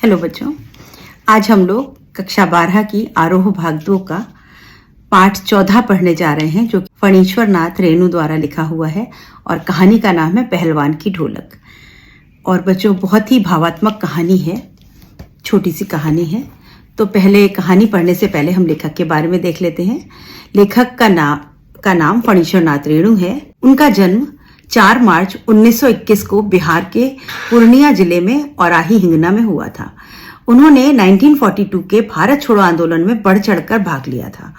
Hello बच्चों, आज हम लोग कक्षा 12 की आरोह भाग 2 का पाठ 14 पढ़ने जा रहे हैं, जो फणीश्वर नाथ रेणु द्वारा लिखा हुआ है और कहानी का नाम है पहलवान की ढोलक। और बच्चों, बहुत ही भावात्मक कहानी है, छोटी सी कहानी है। तो पहले कहानी पढ़ने से पहले हम लेखक के बारे में देख लेते हैं। लेखक का नाम फणीश्वर नाथ रेणु है। उनका जन्म 4 मार्च 1921 को बिहार के पूर्णिया जिले में औराही हिंगना में हुआ था। उन्होंने 1942 के भारत छोड़ो आंदोलन में बढ़ चढ़कर भाग लिया था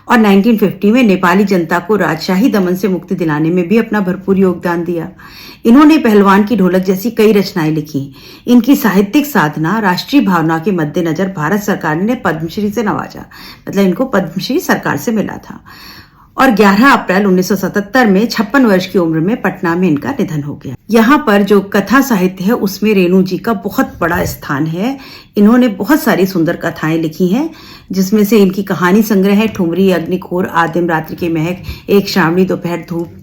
और 1950 में नेपाली जनता को राजशाही दमन से मुक्ति दिलाने में भी अपना भरपूर योगदान दिया। इन्होंने पहलवान की ढोलक जैसी कई रचनाएं लिखी। इनकी साहित्यिक साधना राष्ट्रीय भावना के मद्देनजर भारत सरकार ने पद्मश्री से नवाजा, मतलब इनको पद्मश्री सरकार से मिला था। और 11 अप्रैल 1977 में 56 वर्ष की उम्र में पटना में इनका निधन हो गया। यहाँ पर जो कथा साहित्य है उसमें रेणु जी का बहुत बड़ा स्थान है। इन्होंने बहुत सारी सुंदर कथाएं लिखी हैं, जिसमें से इनकी कहानी संग्रह है ठुमरी, अग्निखोर, आदिम रात्रि की महक, एक श्रावणी दोपहर धूप।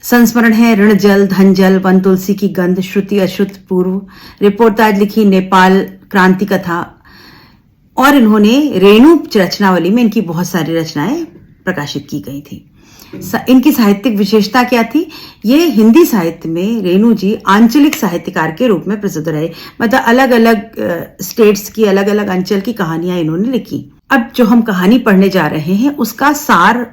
संस्मरण है ऋण जल, धन जल, वन तुलसी की गंध, श्रुति अश्रुत पूर्व, रिपोर्टाज लिखी, नेपाल क्रांति कथा। और इन्होंने रेणु रचनावली में इनकी बहुत सारी रचनाएं प्रकाशित की गई थी। इनकी साहित्यिक विशेषता क्या थी? ये हिंदी साहित्य में रेणु जी आंचलिक साहित्यकार के रूप में प्रसिद्ध रहे, मतलब अलग अलग स्टेट्स की, अलग अलग अंचल की कहानियां इन्होंने लिखी। अब जो हम कहानी पढ़ने जा रहे हैं उसका सार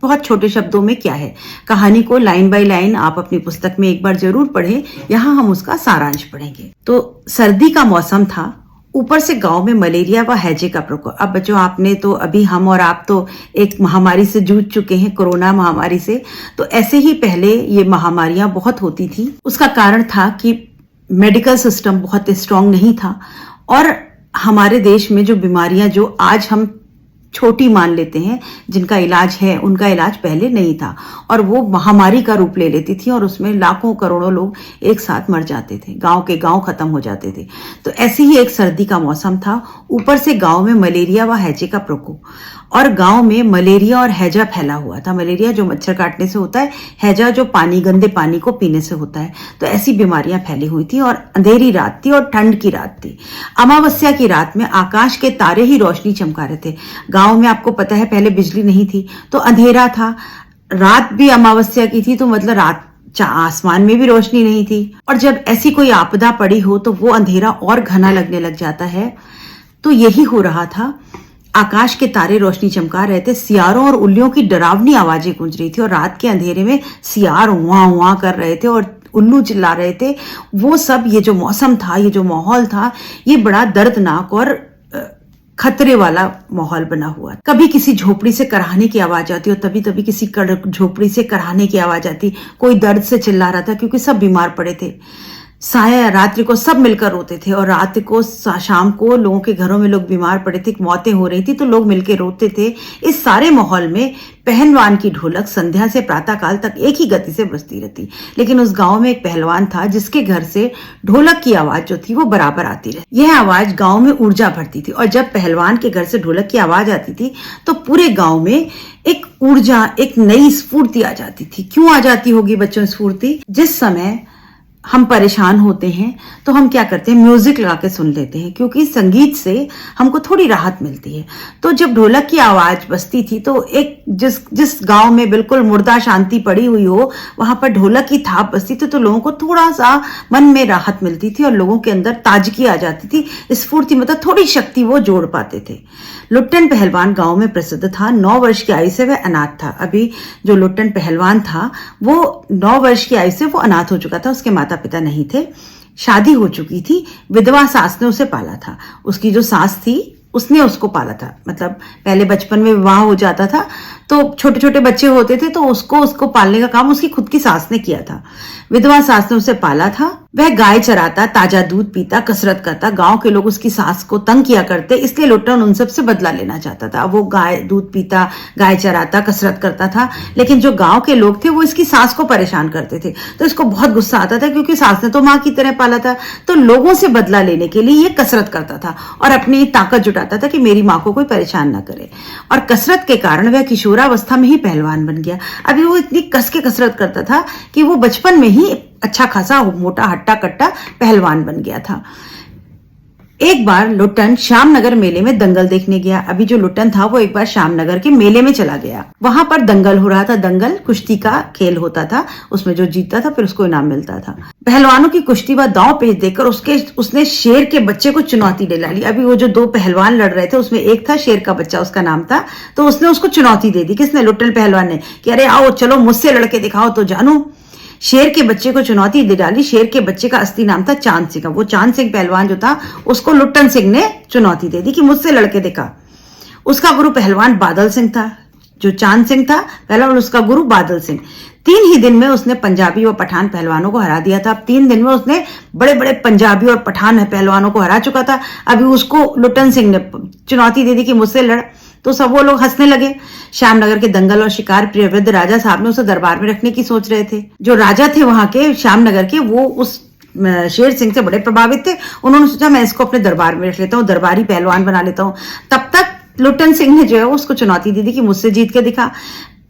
बहुत छोटे शब्दों में क्या है। कहानी को लाइन बाय लाइन आप अपनी पुस्तक में एक बार जरूर पढ़ें। यहाँ हम उसका सारांश पढ़ेंगे। तो सर्दी का मौसम था, ऊपर से गांव में मलेरिया व हैजे का प्रकोप। अब बच्चों, आपने तो अभी हम और आप तो एक महामारी से जूझ चुके हैं, कोरोना महामारी से। तो ऐसे ही पहले ये महामारियां बहुत होती थी। उसका कारण था कि मेडिकल सिस्टम बहुत स्ट्रांग नहीं था और हमारे देश में जो बीमारियां जो आज हम छोटी मान लेते हैं, जिनका इलाज है, उनका इलाज पहले नहीं था और वो महामारी का रूप ले लेती थी और उसमें लाखों करोड़ों लोग एक साथ मर जाते थे, गांव के गांव खत्म हो जाते थे। तो ऐसी ही एक सर्दी का मौसम था, ऊपर से गांव में मलेरिया व हैजे का प्रकोप। और गांव में मलेरिया और हैजा फैला हुआ था। मलेरिया जो मच्छर काटने से होता है, हैजा जो गंदे पानी को पीने से होता है। तो ऐसी बीमारियां फैली हुई थी और अंधेरी रात थी और ठंड की रात थी। अमावस्या की रात में आकाश के तारे ही रोशनी चमका रहे थे। गांव में आपको पता है पहले बिजली नहीं थी, तो अंधेरा था। रात भी अमावस्या की थी, तो मतलब रात आसमान में भी रोशनी नहीं थी। और जब ऐसी कोई आपदा पड़ी हो तो वो अंधेरा और घना लगने लग जाता है। तो यही हो रहा था। आकाश के तारे रोशनी चमका रहे थे, सियारों और उल्लियों की डरावनी आवाजें गूंज रही थी और रात के अंधेरे में सियार वहां वहां कर रहे थे और उल्लू चिल्ला रहे थे। वो सब, ये जो मौसम था, ये जो माहौल था, ये बड़ा दर्दनाक और खतरे वाला माहौल बना हुआ। कभी किसी झोपड़ी से कराहने की आवाज आती और तभी तभी किसी झोपड़ी से कराहने की आवाज आती। कोई दर्द से चिल्ला रहा था क्योंकि सब बीमार पड़े थे। साया रात्रि को सब मिलकर रोते थे और रात को शाम को लोगों के घरों में लोग बीमार पड़े थे, मौतें हो रही थी, तो लोग मिलकर रोते थे। इस सारे माहौल में पहलवान की ढोलक संध्या से प्रातः काल तक एक ही गति से बजती रहती। लेकिन उस गांव में एक पहलवान था जिसके घर से ढोलक की आवाज जो थी वो बराबर आती रही। यह आवाज गांव में ऊर्जा भरती थी और जब पहलवान के घर से ढोलक की आवाज आती थी तो पूरे गांव में एक ऊर्जा, एक नई स्फूर्ति आ जाती थी। क्यों आ जाती होगी बच्चों स्फूर्ति? जिस समय हम परेशान होते हैं तो हम क्या करते हैं, म्यूजिक लगा के सुन लेते हैं, क्योंकि संगीत से हमको थोड़ी राहत मिलती है। तो जब ढोलक की आवाज बजती थी तो एक जिस गांव में बिल्कुल मुर्दा शांति पड़ी हुई हो, वहां पर ढोलक की थाप बजती थी तो लोगों को थोड़ा सा मन में राहत मिलती थी और लोगों के अंदर ताजगी आ जाती थी, स्फूर्ति, मतलब थोड़ी शक्ति वो जोड़ पाते थे। लुट्टन पहलवान गांव में प्रसिद्ध था। 9 वर्ष की आयु से वह अनाथ था। अभी जो लुट्टन पहलवान था वो 9 वर्ष की आयु से वो अनाथ हो चुका था। उसके माता पिता नहीं थे, शादी हो चुकी थी, विधवा सास ने उसे पाला था। उसकी जो सास थी उसने उसको पाला था, मतलब पहले बचपन में विवाह हो जाता था तो छोटे छोटे बच्चे होते थे तो उसको पालने का काम उसकी खुद की सास ने किया था। विधवा सास ने उसे पाला था। वह गाय चराता, ताजा दूध पीता, कसरत करता। गांव के लोग उसकी सास को तंग किया करते, इसलिए लुट्टन उन सब से बदला लेना चाहता था। वो गाय दूध पीता, गाय चराता, कसरत करता था, लेकिन जो गांव के लोग थे वो इसकी सास को परेशान करते थे। तो इसको बहुत गुस्सा आता था क्योंकि सास ने तो माँ की तरह पाला था। तो लोगों से बदला लेने के लिए ये कसरत करता था और अपनी ताकत जुटाता था कि मेरी माँ को कोई परेशान ना करे। और कसरत के कारण वह किशोरावस्था में ही पहलवान बन गया। अभी वो इतनी कस के कसरत करता था कि वो बचपन में ही अच्छा खासा मोटा हट्टा कट्टा पहलवान बन गया था। एक बार लुट्टन श्यामनगर मेले में दंगल देखने गया। अभी जो लुट्टन था वो एक बार श्यामनगर के मेले में चला गया। वहां पर दंगल हो रहा था। दंगल कुश्ती का खेल होता था, उसमें जो जीतता था फिर उसको इनाम मिलता था। पहलवानों की कुश्ती व दांव पेच देखकर उसने शेर के बच्चे को चुनौती दे डाली। अभी वो जो दो पहलवान लड़ रहे थे उसमें एक था शेर का बच्चा, उसका नाम था, तो उसने उसको चुनौती दे दी। किसने? लुट्टन पहलवान ने, कि अरे आओ चलो मुझसे लड़के दिखाओ तो जानू। शेर के बच्चे को चुनौती दे डाली। शेर के बच्चे का असली नाम था चांद सिंह। वो चांद सिंह पहलवान जो था उसको लुट्टन सिंह ने चुनौती दे दी कि मुझसे लड़के दिखा। उसका गुरु पहलवान बादल सिंह था। जो चांद सिंह था पहलवान, उसका गुरु बादल सिंह। 3 ही दिन में उसने पंजाबी और पठान पहलवानों को हरा दिया था। अब 3 दिन में उसने बड़े बड़े पंजाबी और पठान पहलवानों को हरा चुका था। अभी उसको लुट्टन सिंह ने चुनौती दे दी कि मुझसे लड़, तो सब वो लोग हंसने लगे। श्यामनगर के दंगल और शिकार प्रिय वृद्ध राजा साहब ने उसे दरबार में रखने की सोच रहे थे। जो राजा थे वहां के श्यामनगर के, वो उस शेर सिंह से बड़े प्रभावित थे। उन्होंने सोचा मैं इसको अपने दरबार में रख लेता हूँ, दरबारी पहलवान बना लेता हूँ। तब तक लुट्टन सिंह ने जो है उसको चुनौती दी थी कि मुझसे जीत के दिखा।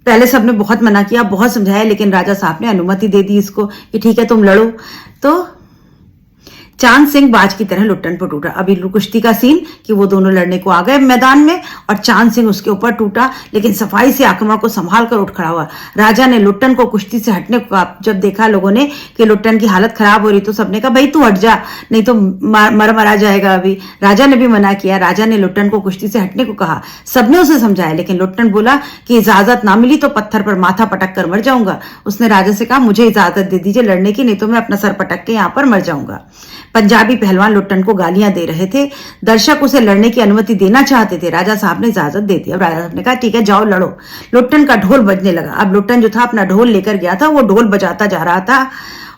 पहले सबने बहुत मना किया, बहुत समझाया, लेकिन राजा साहब ने अनुमति दे दी इसको कि ठीक है तुम लड़ो। तो चांद सिंह बाज की तरह लुट्टन पर टूटा। अभी कुश्ती का सीन कि वो दोनों लड़ने को आ गए मैदान में और चांद सिंह उसके ऊपर टूटा, लेकिन सफाई से आक्रमण को संभाल कर उठ खड़ा हुआ। राजा ने लुट्टन को कुश्ती से हटने को कहा। जब देखा लोगों ने कि लुट्टन की हालत खराब हो रही तो सबने कहा भाई तू हट जा, नहीं तो मरा जाएगा। अभी राजा ने भी मना किया। राजा ने लुट्टन को कुश्ती से हटने को कहा। सबने उसे समझाया, लेकिन लुट्टन बोला कि इजाजत ना मिली तो पत्थर पर माथा पटक कर मर जाऊंगा। उसने राजा से कहा मुझे इजाजत दे दीजिए लड़ने की, नहीं तो मैं अपना सर पटक के यहाँ पर मर जाऊंगा। पंजाबी पहलवान लुट्टन को गालियां दे रहे थे। दर्शक उसे लड़ने की अनुमति देना चाहते थे। राजा साहब ने इजाजत दे दी। अब राजा साहब ने कहा ठीक है जाओ लड़ो। लुट्टन का ढोल बजने लगा। अब लुट्टन जो था अपना ढोल लेकर गया था, वो ढोल बजाता जा रहा था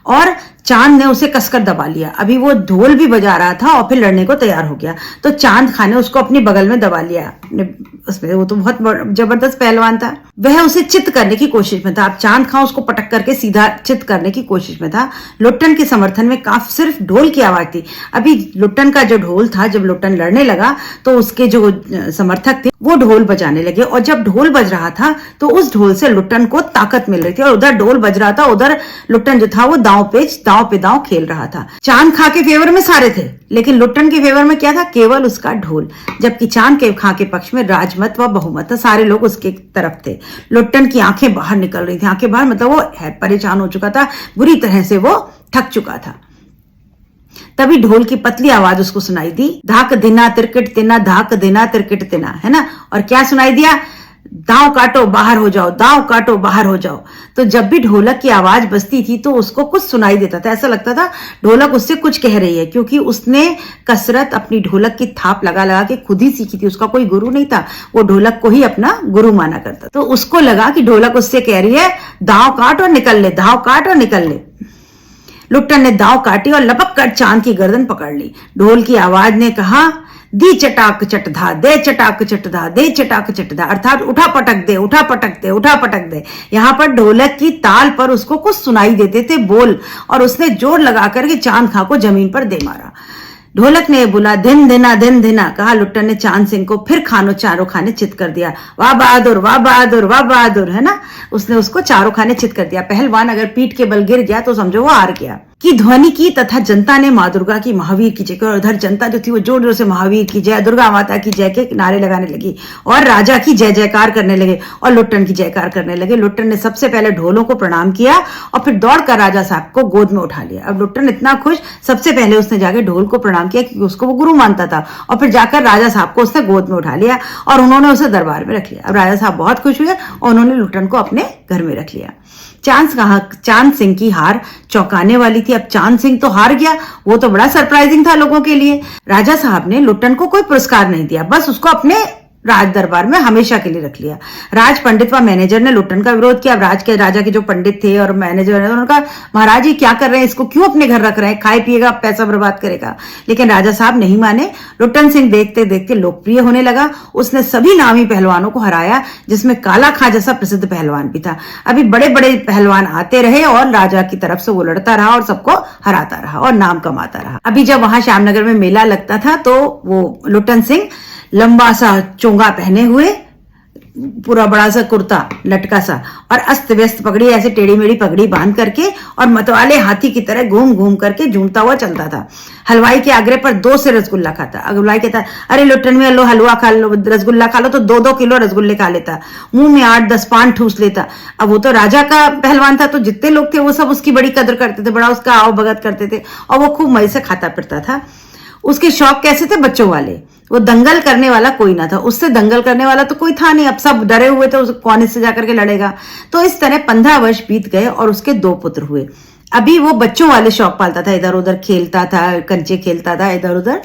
और चांद ने उसे कसकर दबा लिया। अभी वो ढोल भी बजा रहा था और फिर लड़ने को तैयार हो गया। तो चांद खां ने उसको अपनी बगल में दबा लिया अपने उसमें। वो तो बहुत जबरदस्त पहलवान था। वह उसे चित करने की कोशिश में था। अब चांद खां उसको पटक करके सीधा चित करने की कोशिश में था। लुट्टन के समर्थन में काफी सिर्फ ढोल की आवाज थी। अभी लुट्टन का जो ढोल था, जब लुट्टन लड़ने लगा तो उसके जो समर्थक थे वो ढोल बजाने लगे, और जब ढोल बज रहा था तो उस ढोल से लुट्टन को ताकत मिल रही थी। और उधर ढोल बज रहा था, उधर लुट्टन जो था वो दांव पे दांव खेल रहा था। चांद खां के फेवर में सारे थे, लेकिन लुट्टन के फेवर में क्या था? केवल उसका ढोल। जबकि चांद खां के पक्ष में राजमत व बहुमत था, सारे लोग उसके तरफ थे। लुट्टन की आंखें बाहर निकल रही थी। आंखें बाहर मतलब वो परेशान हो चुका था, बुरी तरह से वो थक चुका था। तभी ढोल की पतली आवाज उसको सुनाई दी, धाक दिना तिरकिट तिना, धाक दिना तिरकिट तिना, है ना। और क्या सुनाई दिया? दांव काटो बाहर हो जाओ, दांव काटो बाहर हो जाओ। तो जब भी ढोलक की आवाज बजती थी तो उसको कुछ सुनाई देता था। ऐसा लगता था ढोलक उससे कुछ कह रही है, क्योंकि उसने कसरत अपनी ढोलक की थाप लगा लगा के खुद ही सीखी थी। उसका कोई गुरु नहीं था, वो ढोलक को ही अपना गुरु माना करता। तो उसको लगा कि ढोलक उससे कह रही है दांव काट और निकल ले, दांव काट और निकल ले। लुट्टन ने दांव काटी और लपक कर चांद की गर्दन पकड़ ली। ढोल की आवाज ने कहा दी चटाक चटधा, दे चटाक चटधा, दे चटाक चटधा, अर्थात उठा पटक दे, उठा पटक दे, उठा पटक दे। यहाँ पर ढोलक की ताल पर उसको कुछ सुनाई देते थे बोल, और उसने जोर लगाकर के चांद खां को जमीन पर दे मारा। ढोलक ने बोला दिन धिना दिन धिना, कहा। लुट्टन ने चांद सिंह को फिर चारों खाने चित कर दिया। वाह बहादुर, वाह बहादुर, वाह बहादुर, है ना। उसने उसको चारों खाने चित कर दिया। पहलवान अगर पीठ के बल गिर गया तो समझो वो हार गया। की ध्वनि की तथा जनता ने माँ दुर्गा की, महावीर की जय। और उधर जनता जो थी वो जोर जोर से महावीर की जय, दुर्गा माता की जय के नारे लगाने लगी, और राजा की जय जयकार करने लगे और लुट्टन की जयकार करने लगे। लुट्टन ने सबसे पहले ढोलों को प्रणाम किया और फिर दौड़कर राजा साहब को गोद में उठा लिया। अब लुट्टन इतना खुश, सबसे पहले उसने जाकर ढोल को प्रणाम किया क्योंकि उसको वो गुरु मानता था, और फिर जाकर राजा साहब को उसने गोद में उठा लिया और उन्होंने उसे दरबार में रख लिया। अब राजा साहब बहुत खुश हुए और उन्होंने लुट्टन को अपने घर में रख लिया। चांद सिंह की हार चौंकाने वाली थी। अब चांद सिंह तो हार गया, वो तो बड़ा सरप्राइजिंग था लोगों के लिए। राजा साहब ने लुट्टन को कोई पुरस्कार नहीं दिया, बस उसको अपने राज दरबार में हमेशा के लिए रख लिया। राज पंडित व मैनेजर ने लुट्टन का विरोध किया। राजा के जो पंडित थे और मैनेजर, उन्होंने कहा महाराज ये क्या कर रहे हैं, इसको क्यों अपने घर रख रहे हैं, खाए पिएगा पैसा बर्बाद करेगा। लेकिन राजा साहब नहीं माने। लुट्टन सिंह देखते देखते लोकप्रिय होने लगा। उसने सभी नामी पहलवानों को हराया, जिसमें काला खां जैसा प्रसिद्ध पहलवान भी था। अभी बड़े बड़े पहलवान आते रहे और राजा की तरफ से वो लड़ता रहा और सबको हराता रहा और नाम कमाता रहा। अभी जब वहां श्यामनगर में मेला लगता था तो वो लुट्टन सिंह लंबा सा चोंगा पहने हुए पूरा बड़ा सा कुर्ता लटका सा और अस्त व्यस्त पगड़ी, ऐसे टेढ़ी मेढ़ी पगड़ी बांध करके और मतवाले हाथी की तरह घूम घूम करके झूमता हुआ चलता था। हलवाई के आग्रह पर 2 से रसगुल्ला खाता। हलवाई कहता, अरे लुट्टन में लो हलवा खा लो, रसगुल्ला खा लो, तो 2-2 किलो रसगुल्ले खा लेता, मुंह में 8-10 पान ठूस लेता। अब वो तो राजा का पहलवान था, तो जितने लोग थे वो सब उसकी बड़ी कदर करते थे, बड़ा उसका आओ भगत करते थे और वो खूब मजे से खाता फिरता था। उसके शौक कैसे थे? बच्चों वाले। वो दंगल करने वाला कोई ना था, उससे दंगल करने वाला तो कोई था नहीं। अब सब डरे हुए थे, कौन इससे जाकर के लड़ेगा। तो इस तरह 15 वर्ष बीत गए और उसके 2 पुत्र हुए। अभी वो बच्चों वाले शौक पालता था, इधर उधर खेलता था, कंचे खेलता था, इधर उधर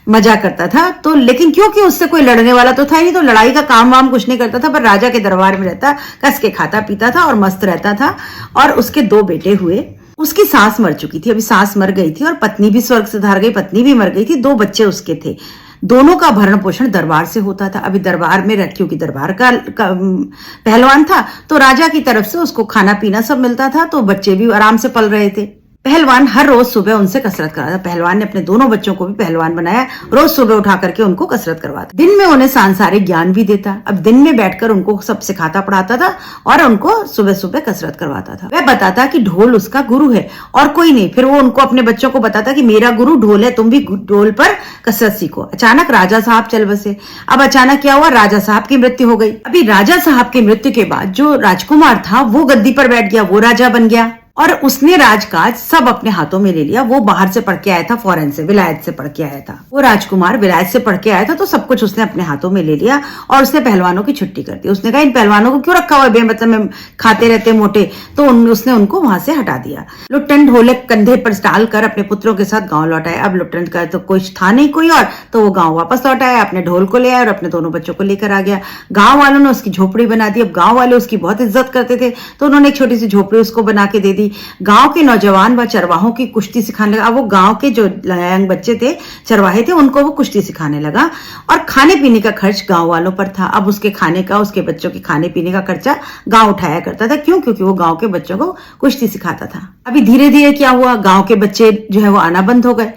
मजा करता था। तो लेकिन क्योंकि उससे कोई लड़ने वाला तो था ही नहीं, तो लड़ाई का काम वाम कुछ नहीं करता था, पर राजा के दरबार में रहता, कस के खाता पीता था और मस्त रहता था। और उसके 2 बेटे हुए। उसकी सास मर चुकी थी, अभी सास मर गई थी और पत्नी भी स्वर्ग से धार गई, पत्नी भी मर गई थी। 2 बच्चे उसके थे, दोनों का भरण पोषण दरबार से होता था। अभी दरबार में क्योंकि दरबार का पहलवान था, तो राजा की तरफ से उसको खाना पीना सब मिलता था, तो बच्चे भी आराम से पल रहे थे। पहलवान हर रोज सुबह उनसे कसरत कराता। पहलवान ने अपने दोनों बच्चों को भी पहलवान बनाया, रोज सुबह उठा करके उनको कसरत करवाता। दिन में उन्हें सांसारिक ज्ञान भी देता। अब दिन में बैठकर उनको सब सिखाता पढ़ाता था और उनको सुबह सुबह कसरत करवाता था। वह बताता कि ढोल उसका गुरु है और कोई नहीं। फिर वो उनको अपने बच्चों को बताता कि मेरा गुरु ढोल है, तुम भी ढोल पर कसरत सीखो। अचानक राजा साहब चल बसे। अब अचानक क्या हुआ? राजा साहब की मृत्यु हो गई। अभी राजा साहब की मृत्यु के बाद जो राजकुमार था वो गद्दी पर बैठ गया, वो राजा बन गया और उसने राजकाज सब अपने हाथों में ले लिया। वो बाहर से पढ़ के आया था, फॉरेन से, विलायत से पढ़ के आया था। वो राजकुमार विलायत से पढ़ के आया था, तो सब कुछ उसने अपने हाथों में ले लिया और उसने पहलवानों की छुट्टी कर दी। उसने कहा इन पहलवानों को क्यों रखा हुआ है बेमतलब में, खाते रहते मोटे। तो उसने उनको वहां से हटा दिया। लुट्टन ढोलक कंधे पर डाल कर अपने पुत्रों के साथ गाँव लौट आया। अब लुट्टन का तो कोई था नहीं कोई और, तो वो गाँव वापस लौट आया, अपने ढोल को ले आया और अपने दोनों बच्चों को लेकर आ गया। गाँव वालों ने उसकी झोपड़ी बना दी। अब गाँव वाले उसकी बहुत इज्जत करते थे, तो उन्होंने एक छोटी सी झोपड़ी उसको बना के दे दी। गांव के नौजवान व चरवाहों की कुश्ती सिखाने लगा। अब वो गांव के जो यंग बच्चे थे, चरवाहे थे, उनको वो कुश्ती सिखाने लगा और खाने पीने का खर्च गांव वालों पर था। अब उसके खाने का, उसके बच्चों के खाने पीने का खर्चा गांव उठाया करता था। क्यों? क्योंकि वो गांव के बच्चों को कुश्ती सिखाता था। अभी धीरे धीरे क्या हुआ, गांव के बच्चे जो है वो आना बंद हो गए।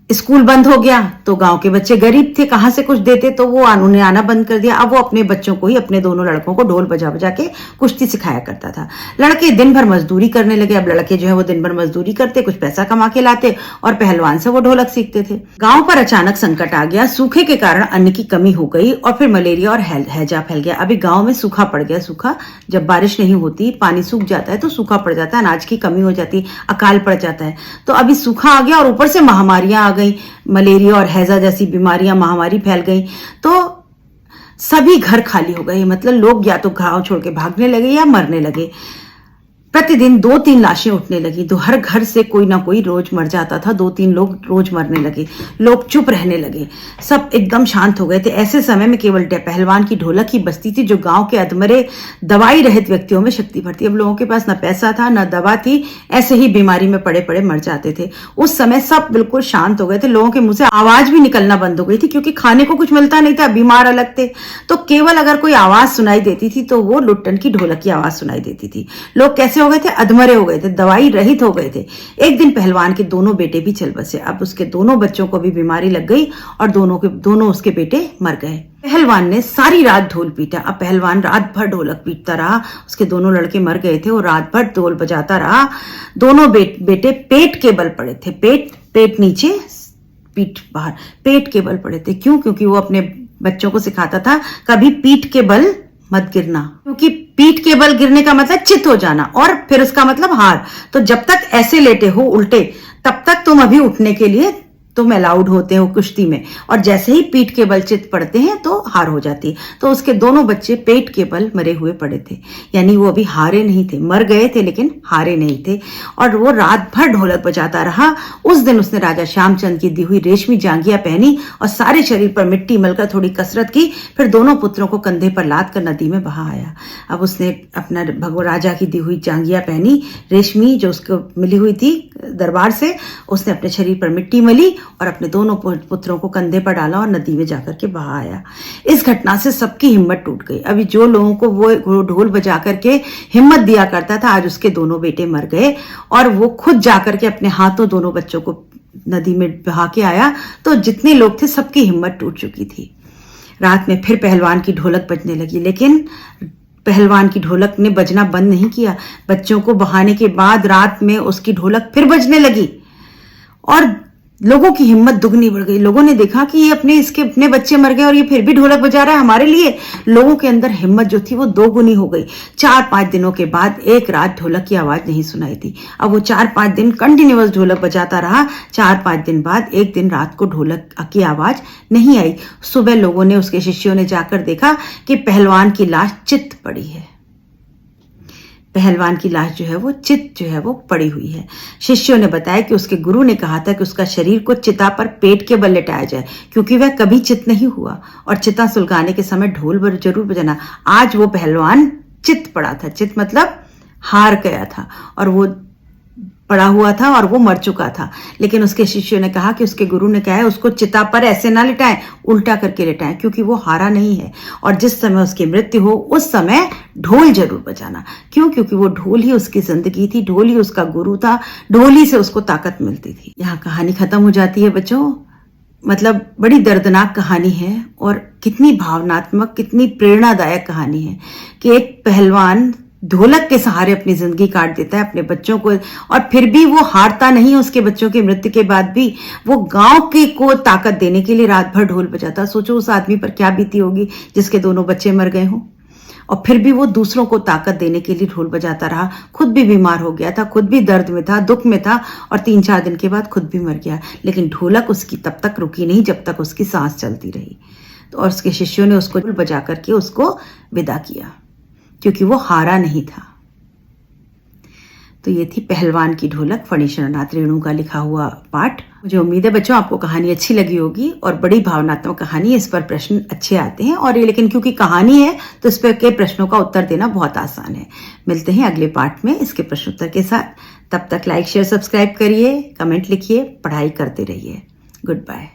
स्कूल बंद हो गया, तो गांव के बच्चे गरीब थे, कहां से कुछ देते, तो वो उन्हें आना बंद कर दिया। अब वो अपने बच्चों को ही, अपने दोनों लड़कों को ढोल बजा बजा के कुश्ती सिखाया करता था। लड़के दिन भर मजदूरी करने लगे। अब लड़के जो है वो दिन भर मजदूरी करते, कुछ पैसा कमा के लाते और पहलवान से वो ढोलक सीखते थे। गांव पर अचानक संकट आ गया। सूखे के कारण अन्न की कमी हो गई और फिर मलेरिया और हैजा फैल गया। अभी गांव में सूखा पड़ गया। सूखा, जब बारिश नहीं होती, पानी सूख जाता है तो सूखा पड़ जाता है, अनाज की कमी हो जाती, अकाल पड़ जाता है। तो अभी सूखा आ गया और ऊपर से महामारियां आ गई, मलेरिया और हैजा जैसी बीमारियां, महामारी फैल गई। तो सभी घर खाली हो गए, मतलब लोग या तो गांव छोड़ के भागने लगे या मरने लगे। प्रतिदिन 2-3 लाशें उठने लगी, तो हर घर से कोई ना कोई रोज मर जाता था। 2-3 लोग रोज मरने लगे। लोग चुप रहने लगे, सब एकदम शांत हो गए थे। ऐसे समय में केवल पहलवान की ढोलक ही बचती थी, जो गांव के अधमरे दवाई रहित व्यक्तियों में शक्ति भरती। अब लोगों के पास ना पैसा था ना दवा थी, ऐसे ही बीमारी में पड़े पड़े मर जाते थे। उस समय सब बिल्कुल शांत हो गए थे। लोगों के मुंह से आवाज भी निकलना बंद हो गई थी, क्योंकि खाने को कुछ मिलता नहीं था, बीमार अलग थे। तो केवल अगर कोई आवाज सुनाई देती थी तो वो लुट्टन की ढोलक की आवाज सुनाई देती थी। लोग कैसे हो गए थे? अधमरे हो गए थे, दवाई रहित हो गए थे। एक दिन पहलवान के दोनों बेटे भी चल बसे। अब उसके दोनों बच्चों को भी बीमारी लग गई और दोनों उसके बेटे मर गए। पहलवान ने सारी रात ढोल पीटा। अब पहलवान रात भर ढोलक पीटता रहा। उसके दोनों लड़के मर गए थे, वो रात भर ढोल बजाता रहा। दोनों बेटे पेट के बल पड़े थे, पेट नीचे, पीठ बाहर, पेट के बल पड़े थे। क्यों? क्योंकि वो अपने बच्चों को सिखाता था कभी पीठ के बल मत गिरना, क्योंकि पीठ के बल गिरने का मतलब चित हो जाना और फिर उसका मतलब हार। तो जब तक ऐसे लेटे हो उल्टे, तब तक तुम अभी उठने के लिए तुम अलाउड होते हो कुश्ती में, और जैसे ही पीठ के बल चित पड़ते हैं तो हार हो जाती है। तो उसके दोनों बच्चे पेट के बल मरे हुए पड़े थे, यानी वो अभी हारे नहीं थे, मर गए थे लेकिन हारे नहीं थे। और वो रात भर ढोलक बजाता रहा। उस दिन उसने राजा श्यामचंद की दी हुई रेशमी जांघिया पहनी और सारे शरीर पर मिट्टी मलकर थोड़ी कसरत की। फिर दोनों पुत्रों को कंधे पर लाद कर नदी में बहा आया। अब उसने अपना भगवान राजा की दी हुई जांघिया पहनी, रेशमी जो उसको मिली हुई थी दरबार से, उसने अपने शरीर पर मिट्टी मली और अपने दोनों पुत्रों को कंधे पर डाला और नदी में जाकर के बहा आया। इस घटना से सबकी हिम्मत टूट गई। अभी जो लोगों को वो ढोल बजा करके हिम्मत दिया करता था, आज उसके दोनों बेटे मर गए और वो खुद जाकर के अपने हाथों दोनों बच्चों को नदी में बहा के आया। तो जितने लोग थे सबकी हिम्मत टूट चुकी थी। रात में फिर पहलवान की ढोलक बजने लगी, लेकिन पहलवान की ढोलक ने बजना बंद नहीं किया। बच्चों को बहाने के बाद रात में उसकी ढोलक फिर बजने लगी और लोगों की हिम्मत दुगनी बढ़ गई। लोगों ने देखा कि ये अपने बच्चे मर गए और ये फिर भी ढोलक बजा रहा है हमारे लिए। लोगों के अंदर हिम्मत जो थी वो दोगुनी हो गई। 4-5 दिनों के बाद एक रात ढोलक की आवाज नहीं सुनाई दी। अब वो 4-5 दिन कंटिन्यूअस ढोलक बजाता रहा। 4-5 दिन बाद एक दिन रात को ढोलक की आवाज नहीं आई। सुबह लोगों ने, उसके शिष्यों ने जाकर देखा कि पहलवान की लाश चित पड़ी है। पहलवान की लाश जो है वो चित जो है वो पड़ी हुई है। शिष्यों ने बताया कि उसके गुरु ने कहा था कि उसका शरीर को चिता पर पेट के बल लेटाया जाए, क्योंकि वह कभी चित नहीं हुआ और चिता सुलगाने के समय ढोल जरूर बजाना। आज वो पहलवान चित पड़ा था। चित मतलब हार गया था और वो पड़ा हुआ था और वो मर चुका था। लेकिन उसके शिष्यों ने कहा कि उसके गुरु ने कहा है उसको चिता पर ऐसे ना लिटाएं, उल्टा करके लिटाएं, क्योंकि वो हारा नहीं है और जिस समय उसकी मृत्यु हो उस समय ढोल जरूर बजाना। क्यों? क्योंकि वो ढोल ही उसकी जिंदगी थी, ढोल ही उसका गुरु था, ढोल ही से उसको ताकत मिलती थी। यहाँ कहानी खत्म हो जाती है बच्चों। मतलब बड़ी दर्दनाक कहानी है और कितनी भावनात्मक, कितनी प्रेरणादायक कहानी है कि एक पहलवान ढोलक के सहारे अपनी जिंदगी काट देता है अपने बच्चों को, और फिर भी वो हारता नहीं। उसके बच्चों की मृत्यु के बाद भी वो गांव के को ताकत देने के लिए रात भर ढोल बजाता। सोचो उस आदमी पर क्या बीती होगी जिसके दोनों बच्चे मर गए हों, और फिर भी वो दूसरों को ताकत देने के लिए ढोल बजाता रहा। खुद भी बीमार हो गया था, खुद भी दर्द में था, दुख में था और 3-4 दिन के बाद खुद भी मर गया। लेकिन ढोलक उसकी तब तक रुकी नहीं जब तक उसकी सांस चलती रही। तो और उसके शिष्यों ने उसको ढोल बजा करके उसको विदा किया, क्योंकि वो हारा नहीं था। तो ये थी पहलवान की ढोलक, फणीश्वर नाथ रेणु का लिखा हुआ पाठ। मुझे उम्मीद है बच्चों आपको कहानी अच्छी लगी होगी और बड़ी भावनात्मक कहानी है। इस पर प्रश्न अच्छे आते हैं और ये, लेकिन क्योंकि कहानी है तो इस पर के प्रश्नों का उत्तर देना बहुत आसान है। मिलते हैं अगले पाठ में इसके प्रश्न उत्तर के साथ। तब तक लाइक, शेयर, सब्सक्राइब करिए, कमेंट लिखिए, पढ़ाई करते रहिए। Good bye.